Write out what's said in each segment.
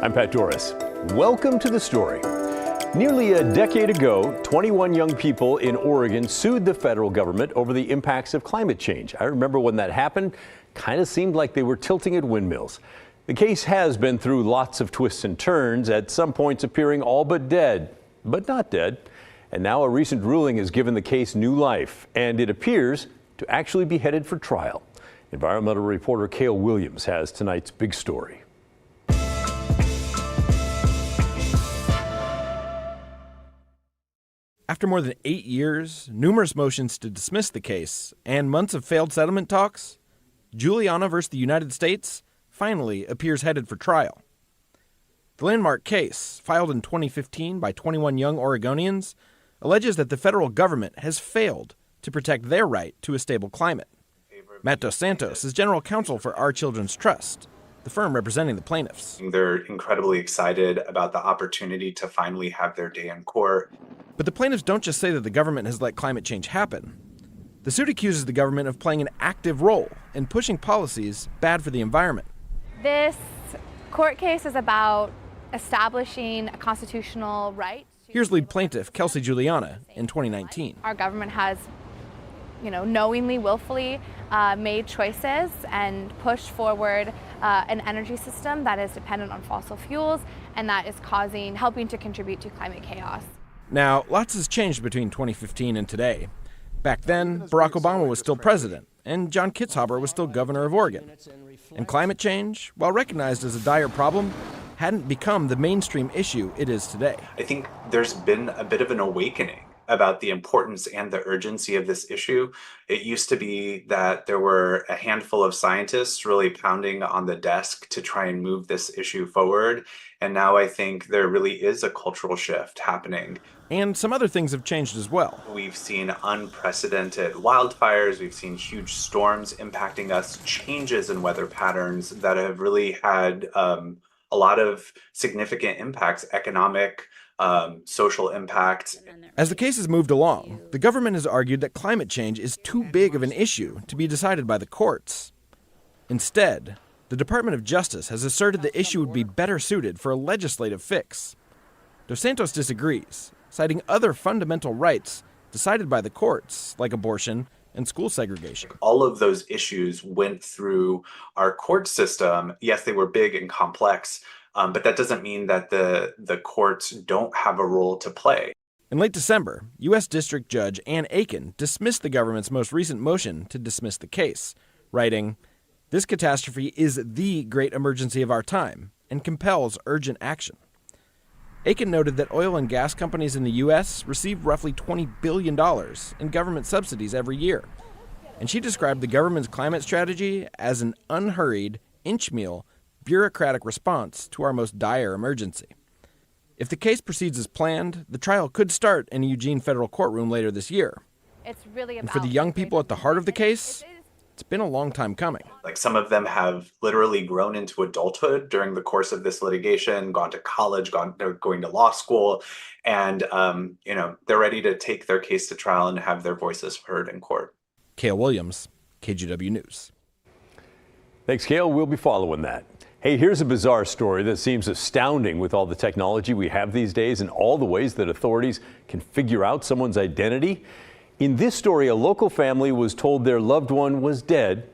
I'm Pat Doris. Welcome to The Story. Nearly a decade ago, 21 young people in Oregon sued the federal government over the impacts of climate change. I remember when that happened, kind of seemed like they were tilting at windmills. The case has been through lots of twists and turns, at some points appearing all but dead, but not dead. And now a recent ruling has given the case new life, and it appears to actually be headed for trial. Environmental reporter Cale Williams has tonight's big story. After more than 8 years, numerous motions to dismiss the case, and months of failed settlement talks, Juliana versus the United States finally appears headed for trial. The landmark case, filed in 2015 by 21 young Oregonians, alleges that the federal government has failed to protect their right to a stable climate. Matt Dos Santos is general counsel for Our Children's Trust, the firm representing the plaintiffs. They're incredibly excited about the opportunity to finally have their day in court. But the plaintiffs don't just say that the government has let climate change happen. The suit accuses the government of playing an active role in pushing policies bad for the environment. This court case is about establishing a constitutional right. Here's lead plaintiff Kelsey Juliana in 2019. Our government has, knowingly, willfully made choices and pushed forward an energy system that is dependent on fossil fuels and that is helping to contribute to climate chaos. Now, lots has changed between 2015 and today. Back then, Barack Obama was still president, and John Kitzhaber was still governor of Oregon. And climate change, while recognized as a dire problem, hadn't become the mainstream issue it is today. I think there's been a bit of an awakening about the importance and the urgency of this issue. It used to be that there were a handful of scientists really pounding on the desk to try and move this issue forward. And now I think there really is a cultural shift happening. And some other things have changed as well. We've seen unprecedented wildfires. We've seen huge storms impacting us, changes in weather patterns that have really had a lot of significant impacts, economic, social impact. As the case has moved along, the government has argued that climate change is too big of an issue to be decided by the courts. Instead, the Department of Justice has asserted the issue would be better suited for a legislative fix. Dos Santos disagrees, citing other fundamental rights decided by the courts, like abortion and school segregation. All of those issues went through our court system. Yes, they were big and complex, but that doesn't mean that the courts don't have a role to play. In late December, U.S. District Judge Ann Aiken dismissed the government's most recent motion to dismiss the case, writing, "This catastrophe is the great emergency of our time and compels urgent action." Aiken noted that oil and gas companies in the U.S. receive roughly $20 billion in government subsidies every year, and she described the government's climate strategy as an unhurried, inch-meal, bureaucratic response to our most dire emergency. If the case proceeds as planned, the trial could start in a Eugene federal courtroom later this year. It's really about and for the young people at the heart of the case, it's been a long time coming. Like some of them have literally grown into adulthood during the course of this litigation, gone to college, they're going to law school, and they're ready to take their case to trial and have their voices heard in court. Cale Williams, KGW News. Thanks, Cale. We'll be following that. Hey, here's a bizarre story that seems astounding with all the technology we have these days and all the ways that authorities can figure out someone's identity. In this story, a local family was told their loved one was dead,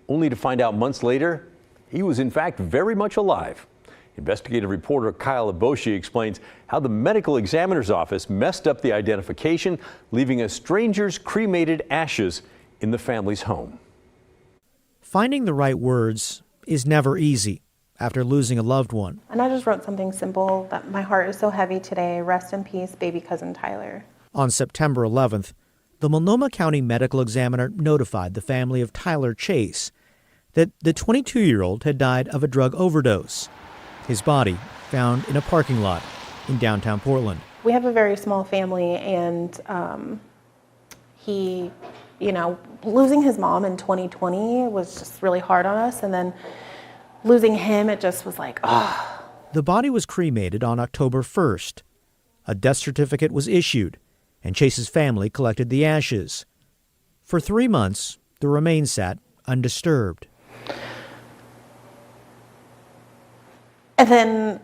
only to find out months later he was in fact very much alive. Investigative reporter Kyle Aboshi explains how the medical examiner's office messed up the identification, leaving a stranger's cremated ashes in the family's home. Finding the right words is never easy after losing a loved one. And I just wrote something simple, that my heart is so heavy today. Rest in peace, baby cousin Tyler. On September 11th, the Multnomah County medical examiner notified the family of Tyler Chase that the 22-year-old had died of a drug overdose. His body found in a parking lot in downtown Portland. We have a very small family, and he, losing his mom in 2020 was just really hard on us. And then losing him, it just was like, ah. The body was cremated on October 1st. A death certificate was issued, and Chase's family collected the ashes. For 3 months, the remains sat undisturbed. And then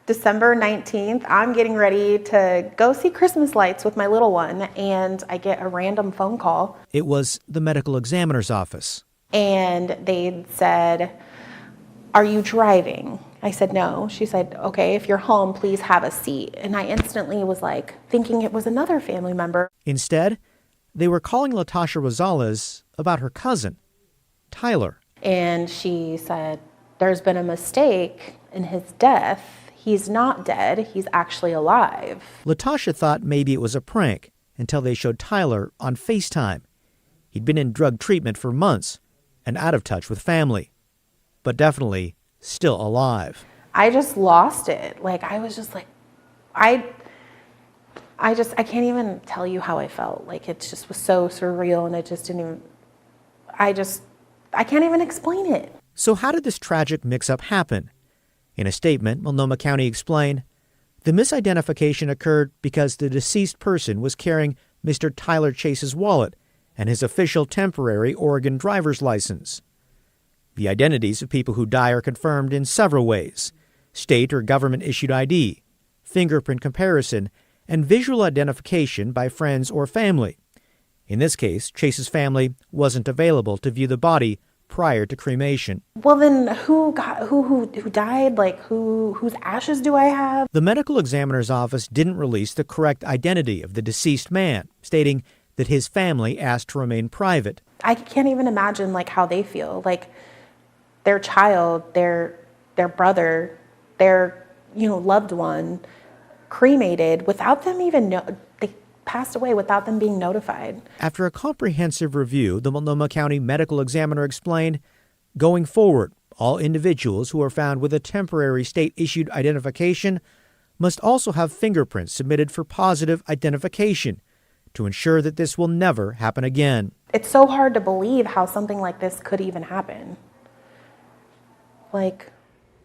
December 19th, I'm getting ready to go see Christmas lights with my little one, and I get a random phone call. It was the medical examiner's office. And they said, "Are you driving?" I said, "No." She said, "Okay, if you're home, please have a seat." And I instantly was like, thinking it was another family member. Instead, they were calling Latasha Rosales about her cousin, Tyler. And she said, "There's been a mistake in his death. He's not dead. He's actually alive." Latasha thought maybe it was a prank until they showed Tyler on FaceTime. He'd been in drug treatment for months and out of touch with family, but definitely still alive. I just lost it. Like, I was just like, I can't even tell you how I felt. Like, it just was so surreal, and it just didn't even, I can't even explain it. So how did this tragic mix-up happen? In a statement, Multnomah County explained, the misidentification occurred because the deceased person was carrying Mr. Tyler Chase's wallet and his official temporary Oregon driver's license. The identities of people who die are confirmed in several ways: state or government-issued ID, fingerprint comparison, and visual identification by friends or family. In this case, Chase's family wasn't available to view the body prior to cremation. Well, then who died? Like, whose ashes do I have? The medical examiner's office didn't release the correct identity of the deceased man, stating that his family asked to remain private. I can't even imagine like how they feel. Like, their child, their brother, their loved one cremated without them even they passed away without them being notified. After a comprehensive review, the Multnomah County medical examiner explained, going forward, all individuals who are found with a temporary state-issued identification must also have fingerprints submitted for positive identification to ensure that this will never happen again. It's so hard to believe how something like this could even happen. Like,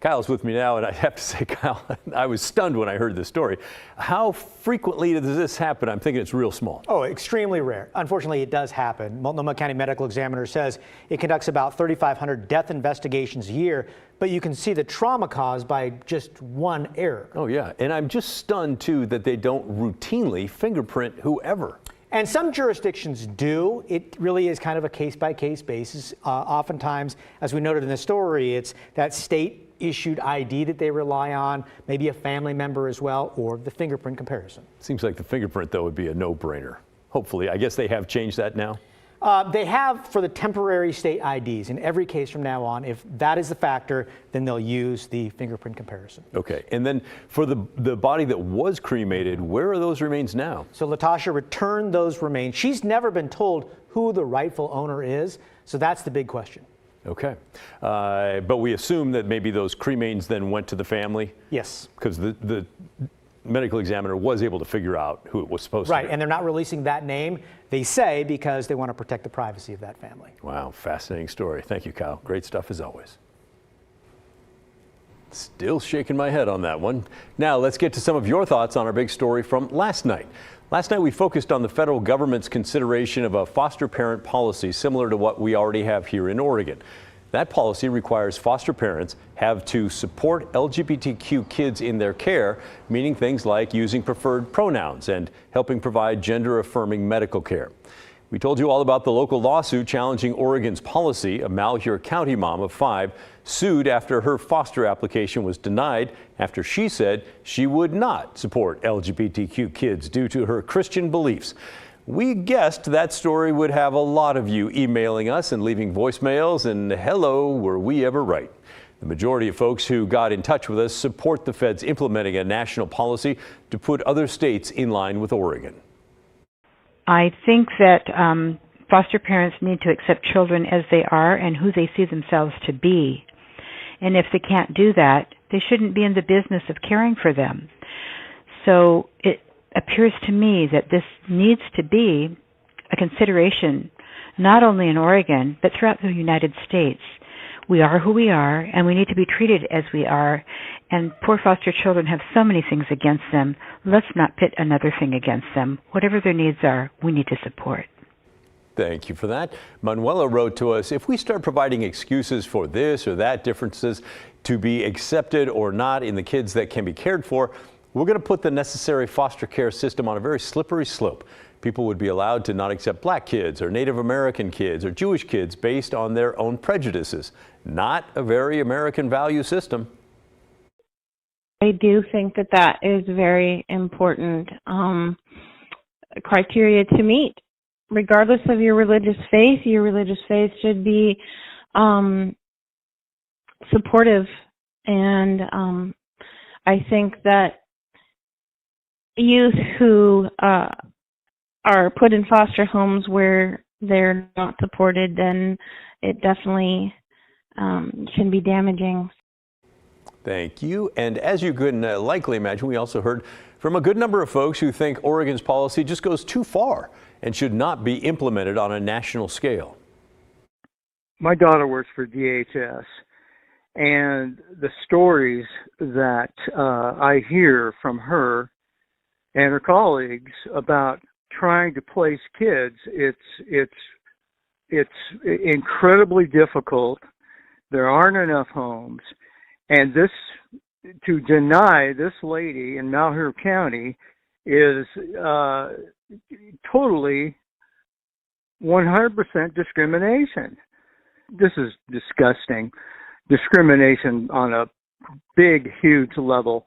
Kyle's with me now, and I have to say, Kyle, I was stunned when I heard this story. How frequently does this happen? I'm thinking it's real small. Oh, extremely rare. Unfortunately, it does happen. Multnomah County Medical Examiner says it conducts about 3,500 death investigations a year, but you can see the trauma caused by just one error. Oh, yeah. And I'm just stunned, too, that they don't routinely fingerprint whoever. And some jurisdictions do. It really is kind of a case-by-case basis. Oftentimes, as we noted in the story, it's that state-issued ID that they rely on, maybe a family member as well, or the fingerprint comparison. Seems like the fingerprint, though, would be a no-brainer. Hopefully. I guess they have changed that now? They have for the temporary state IDs. In every case from now on, if that is the factor, then they'll use the fingerprint comparison. Okay. And then for the body that was cremated, where are those remains now? So Latasha returned those remains. She's never been told who the rightful owner is, so that's the big question. Okay. But we assume that maybe those cremains then went to the family? Yes. Because the medical examiner was able to figure out who it was supposed to be. Right, and they're not releasing that name, they say, because they want to protect the privacy of that family. Wow, fascinating story. Thank you, Kyle. Great stuff as always. Still shaking my head on that one. Now let's get to some of your thoughts on our big story from last night. Last night we focused on the federal government's consideration of a foster parent policy similar to what we already have here in Oregon. That policy requires foster parents have to support LGBTQ kids in their care, meaning things like using preferred pronouns and helping provide gender-affirming medical care. We told you all about the local lawsuit challenging Oregon's policy. A Malheur County mom of 5 sued after her foster application was denied after she said she would not support LGBTQ kids due to her Christian beliefs. We guessed that story would have a lot of you emailing us and leaving voicemails, and hello, were we ever right. The majority of folks who got in touch with us support the feds implementing a national policy to put other states in line with Oregon. I think that foster parents need to accept children as they are and who they see themselves to be. And if they can't do that, they shouldn't be in the business of caring for them. So it appears to me that this needs to be a consideration not only in Oregon, but throughout the United States. We are who we are, and we need to be treated as we are. And poor foster children have so many things against them. Let's not pit another thing against them. Whatever their needs are, we need to support. Thank you for that. Manuela wrote to us, if we start providing excuses for this or that differences to be accepted or not in the kids that can be cared for, we're going to put the necessary foster care system on a very slippery slope. People would be allowed to not accept black kids or Native American kids or Jewish kids based on their own prejudices. Not a very American value system. I do think that that is very important criteria to meet. Regardless of your religious faith should be supportive. And I think that youth who are put in foster homes where they're not supported, then it definitely can be damaging. Thank you. And as you can likely imagine, we also heard from a good number of folks who think Oregon's policy just goes too far and should not be implemented on a national scale. My daughter works for DHS, and the stories that I hear from her and her colleagues about trying to place kids, it's incredibly difficult. There aren't enough homes, and to deny this lady in Malheur County is totally 100% discrimination. This is disgusting. Discrimination on a big, huge level.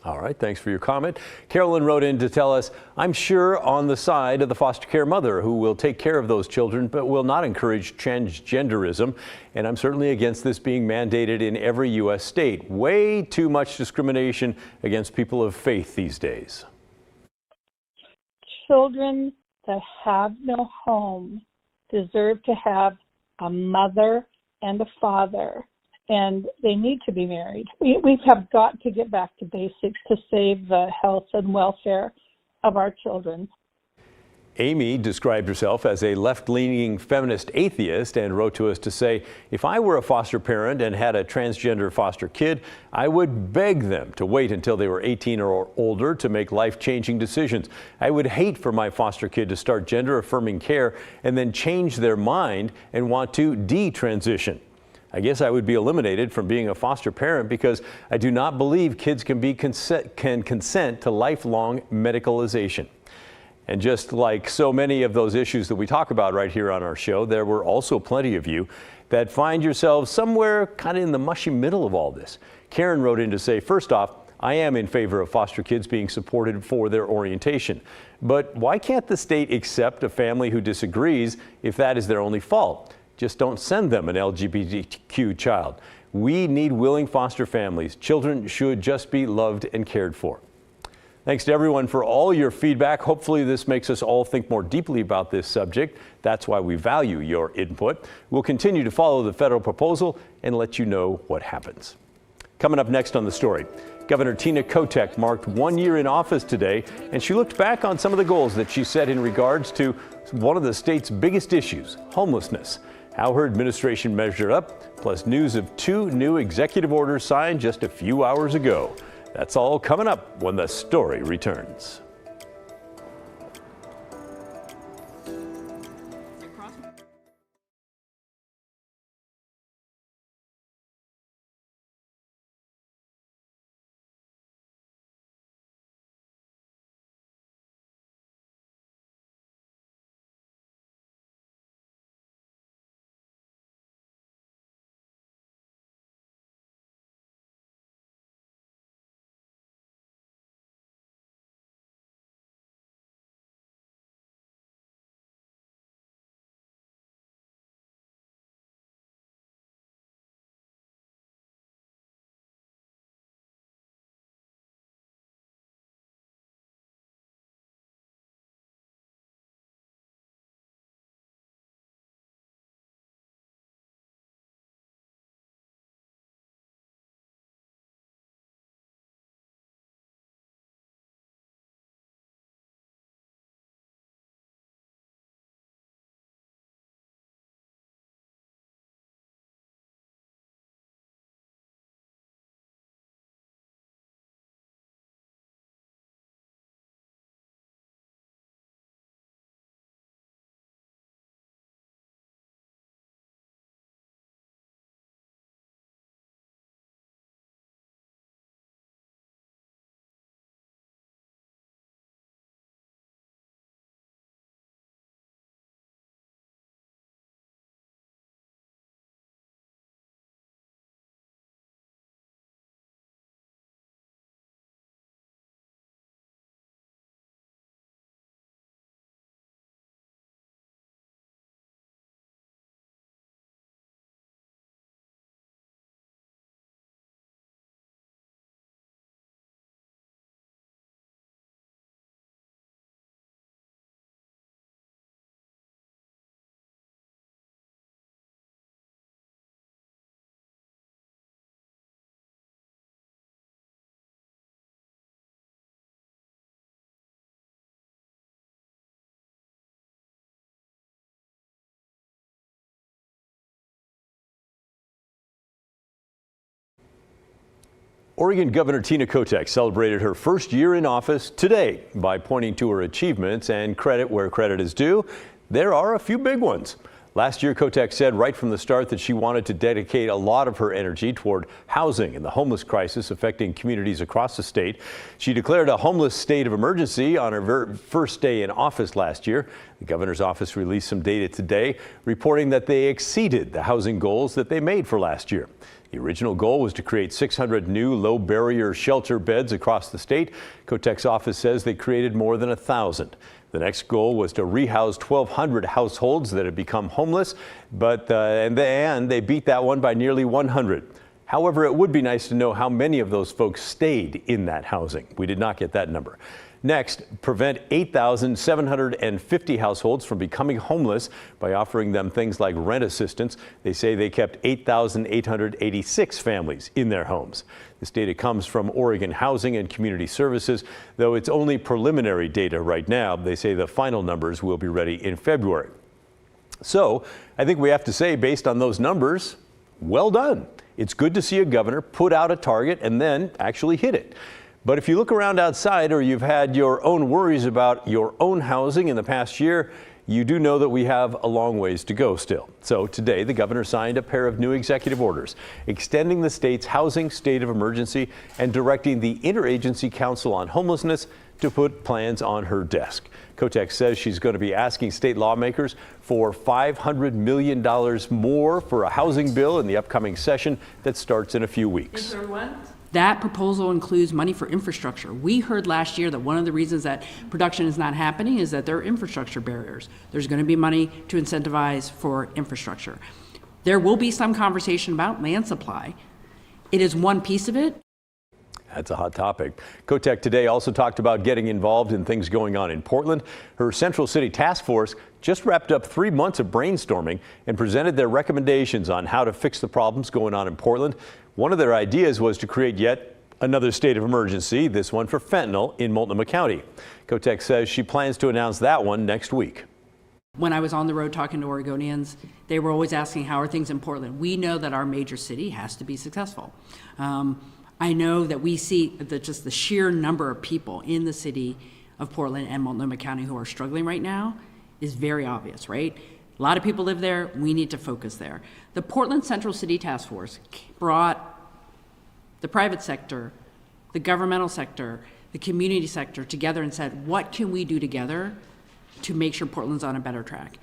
All right, thanks for your comment. Carolyn wrote in to tell us, I'm sure on the side of the foster care mother who will take care of those children but will not encourage transgenderism. And I'm certainly against this being mandated in every U.S. state. Way too much discrimination against people of faith these days. Children that have no home deserve to have a mother and a father, and they need to be married. We have got to get back to basics to save the health and welfare of our children. Amy described herself as a left-leaning feminist atheist and wrote to us to say, if I were a foster parent and had a transgender foster kid, I would beg them to wait until they were 18 or older to make life-changing decisions. I would hate for my foster kid to start gender-affirming care and then change their mind and want to detransition. I guess I would be eliminated from being a foster parent because I do not believe kids can consent to lifelong medicalization. And just like so many of those issues that we talk about right here on our show, there were also plenty of you that find yourselves somewhere kind of in the mushy middle of all this. Karen wrote in to say, first off, I am in favor of foster kids being supported for their orientation. But why can't the state accept a family who disagrees if that is their only fault? Just don't send them an LGBTQ child. We need willing foster families. Children should just be loved and cared for. Thanks to everyone for all your feedback. Hopefully this makes us all think more deeply about this subject. That's why we value your input. We'll continue to follow the federal proposal and let you know what happens. Coming up next on The Story, Governor Tina Kotek marked 1 year in office today, and she looked back on some of the goals that she set in regards to one of the state's biggest issues, homelessness. How her administration measured up, plus news of 2 new executive orders signed just a few hours ago. That's all coming up when The Story returns. Oregon Governor Tina Kotek celebrated her first year in office today by pointing to her achievements and credit where credit is due. There are a few big ones. Last year, Kotek said right from the start that she wanted to dedicate a lot of her energy toward housing and the homeless crisis affecting communities across the state. She declared a homeless state of emergency on her first day in office last year. The governor's office released some data today reporting that they exceeded the housing goals that they made for last year. The original goal was to create 600 new low-barrier shelter beds across the state. Kotek's office says they created more than 1,000. The next goal was to rehouse 1,200 households that had become homeless, but and they beat that one by nearly 100. However, it would be nice to know how many of those folks stayed in that housing. We did not get that number. Next, prevent 8,750 households from becoming homeless by offering them things like rent assistance. They say they kept 8,886 families in their homes. This data comes from Oregon Housing and Community Services, though it's only preliminary data right now. They say the final numbers will be ready in February. So I think we have to say, based on those numbers, well done. It's good to see a governor put out a target and then actually hit it. But if you look around outside or you've had your own worries about your own housing in the past year, you do know that we have a long ways to go still. So today, the governor signed a pair of new executive orders extending the state's housing state of emergency and directing the Interagency Council on Homelessness to put plans on her desk. Kotek says she's going to be asking state lawmakers for $500 million more for a housing bill in the upcoming session that starts in a few weeks. That proposal includes money for infrastructure. We heard last year that one of the reasons that production is not happening is that there are infrastructure barriers. There's going to be money to incentivize for infrastructure. There will be some conversation about land supply. It is one piece of it. That's a hot topic. Kotek today also talked about getting involved in things going on in Portland. Her Central City Task Force just wrapped up 3 months of brainstorming and presented their recommendations on how to fix the problems going on in Portland. One of their ideas was to create yet another state of emergency, this one for fentanyl in Multnomah County. Kotek says she plans to announce that one next week. When I was on the road talking to Oregonians, they were always asking, how are things in Portland? We know that our major city has to be successful. I know that we see just the sheer number of people in the city of Portland and Multnomah County who are struggling right now is very obvious, right? A lot of people live there. We need to focus there. The Portland Central City Task Force brought the private sector, the governmental sector, the community sector together and said, what can we do together to make sure Portland's on a better track?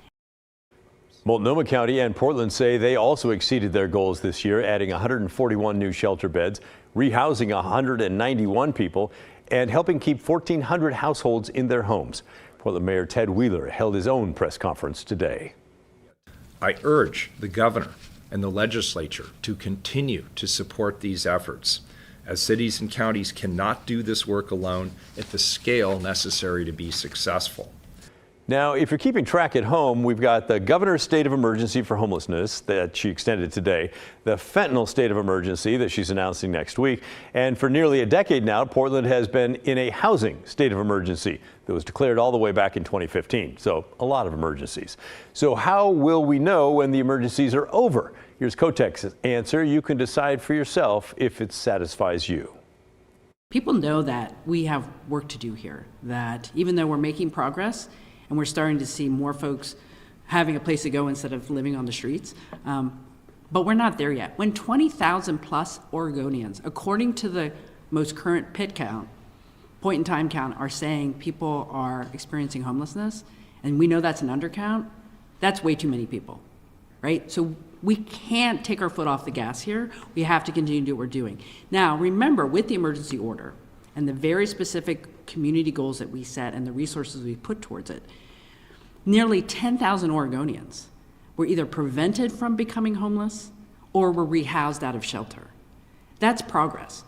Multnomah County and Portland say they also exceeded their goals this year, adding 141 new shelter beds, rehousing 191 people, and helping keep 1,400 households in their homes. Portland Mayor Ted Wheeler held his own press conference today. I urge the governor and the legislature to continue to support these efforts, as cities and counties cannot do this work alone at the scale necessary to be successful. Now, if you're keeping track at home, we've got the governor's state of emergency for homelessness that she extended today, the fentanyl state of emergency that she's announcing next week, and for nearly a decade now, Portland has been in a housing state of emergency that was declared all the way back in 2015. So a lot of emergencies. So how will we know when the emergencies are over? Here's Kotek's answer. You can decide for yourself if it satisfies you. People know that we have work to do here, that even though we're making progress, and we're starting to see more folks having a place to go instead of living on the streets. But we're not there yet. When 20,000 plus Oregonians, according to the most current PIT count, point in time count, are saying people are experiencing homelessness, and we know that's an undercount, that's way too many people, right? So we can't take our foot off the gas here. We have to continue to do what we're doing. Now, remember, with the emergency order and the very specific community goals that we set and the resources we put towards it, nearly 10,000 Oregonians were either prevented from becoming homeless or were rehoused out of shelter. That's progress.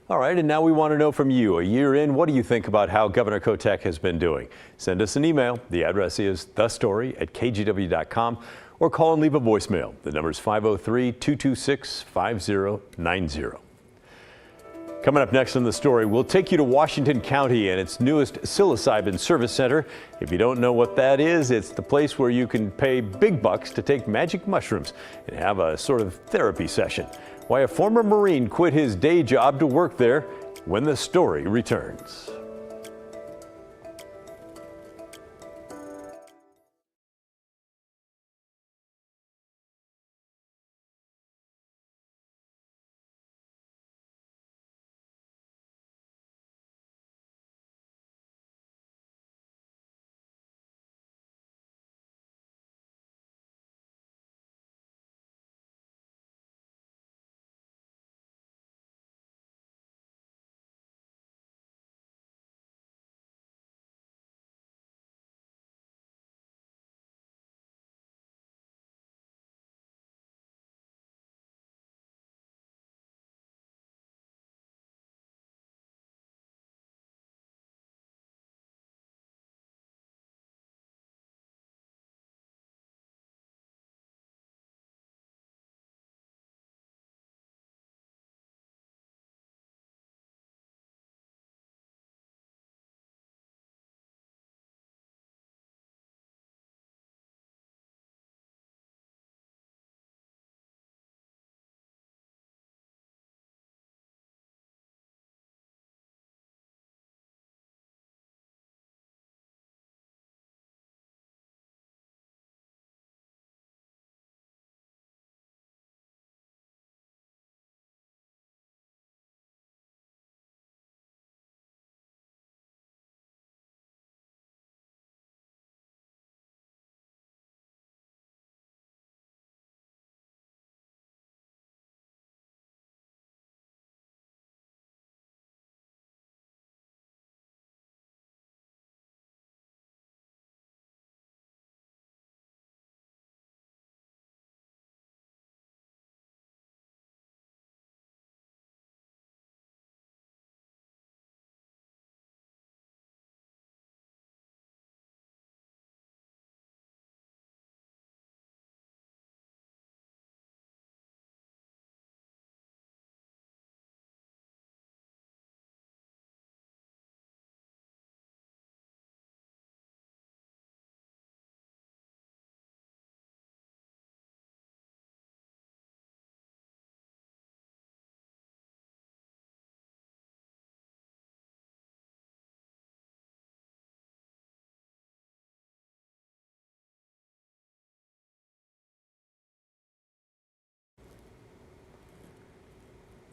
All right, and now we want to know from you. A year in, what do you think about how Governor Kotek has been doing? Send us an email. The address is thestory@kgw.com, or call and leave a voicemail. The number is 503-226-5090. Coming up next on The Story, we'll take you to Washington County and its newest psilocybin service center. If you don't know what that is, it's the place where you can pay big bucks to take magic mushrooms and have a sort of therapy session. Why a former Marine quit his day job to work there when The Story returns.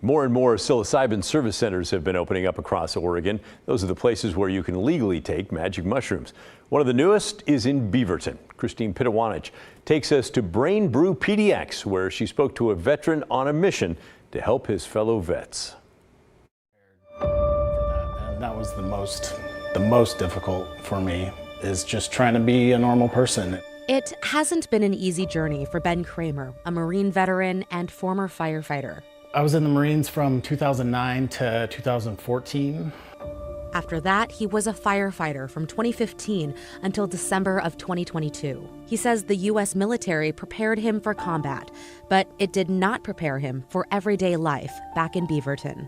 More and more psilocybin service centers have been opening up across Oregon. Those are the places where you can legally take magic mushrooms. One of the newest is in Beaverton. Christine Pitawanich takes us to Brain Brew PDX, where she spoke to a veteran on a mission to help his fellow vets. And that was the most difficult for me, is just trying to be a normal person. It hasn't been an easy journey for Ben Kramer, a Marine veteran and former firefighter. I was in the Marines from 2009 to 2014. After that, he was a firefighter from 2015 until December of 2022. He says the U.S. military prepared him for combat, but it did not prepare him for everyday life back in Beaverton.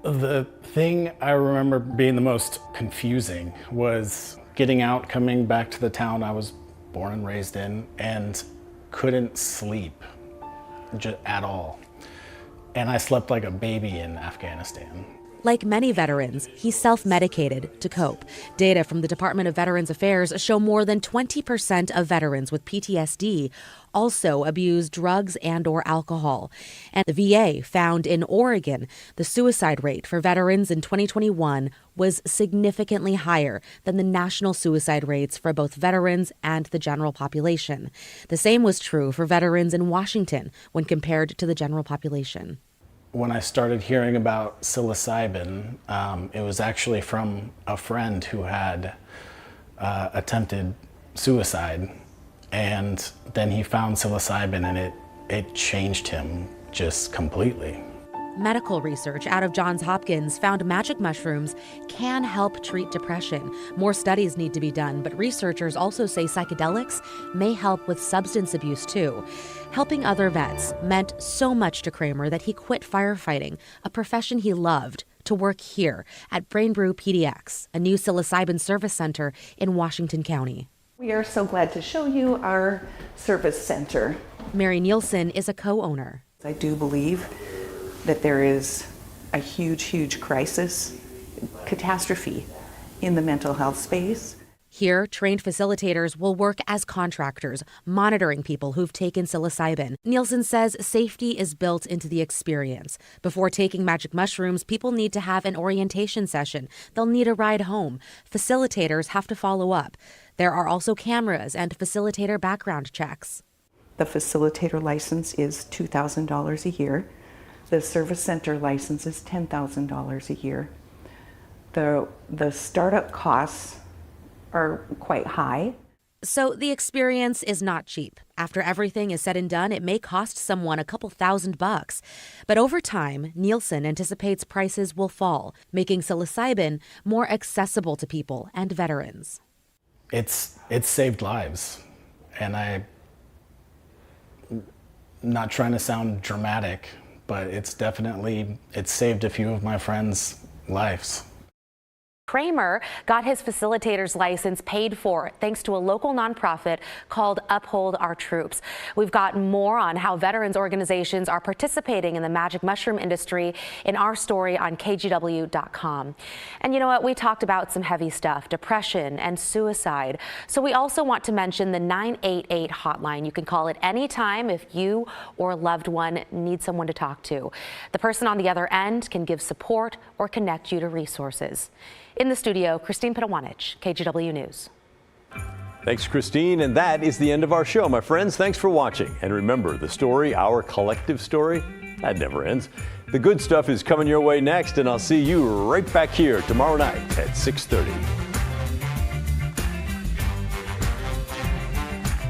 The thing I remember being the most confusing was getting out, coming back to the town I was born and raised in, and couldn't sleep at all. And I slept like a baby in Afghanistan. Like many veterans, he self-medicated to cope. Data from the Department of Veterans Affairs show more than 20% of veterans with PTSD also abuse drugs and/or alcohol. And the VA found in Oregon the suicide rate for veterans in 2021 was significantly higher than the national suicide rates for both veterans and the general population. The same was true for veterans in Washington when compared to the general population. When I started hearing about psilocybin, it was actually from a friend who had attempted suicide, and then he found psilocybin, and it changed him just completely. Medical research out of Johns Hopkins found magic mushrooms can help treat depression. More studies need to be done, but researchers also say psychedelics may help with substance abuse too. Helping other vets meant so much to Kramer that he quit firefighting, a profession he loved, to work here at Brain Brew PDX, a new psilocybin service center in Washington County. We are so glad to show you our service center. Mary Nielsen is a co-owner. I do believe that there is a huge crisis, catastrophe in the mental health space. Here, trained facilitators will work as contractors, monitoring people who've taken psilocybin. Nielsen says safety is built into the experience. Before taking magic mushrooms, people need to have an orientation session. They'll need a ride home. Facilitators have to follow up. There are also cameras and facilitator background checks. The facilitator license is $2,000 a year. The service center license is $10,000 a year. The startup costs are quite high. So the experience is not cheap. After everything is said and done, it may cost someone a couple $1,000s. But over time, Nielsen anticipates prices will fall, making psilocybin more accessible to people and veterans. It's saved lives, and I'm not trying to sound dramatic, but it's saved a few of my friends' lives. Kramer got his facilitator's license paid for thanks to a local nonprofit called Uphold Our Troops. We've got more on how veterans organizations are participating in the magic mushroom industry in our story on KGW.com. And you know what? We talked about some heavy stuff, depression and suicide. So we also want to mention the 988 hotline. You can call it anytime if you or a loved one need someone to talk to. The person on the other end can give support or connect you to resources. In the studio, Christine Pitawanich, KGW News. Thanks, Christine. And that is the end of our show, my friends. Thanks for watching. And remember, the story, our collective story, that never ends. The good stuff is coming your way next, and I'll see you right back here tomorrow night at 6:30.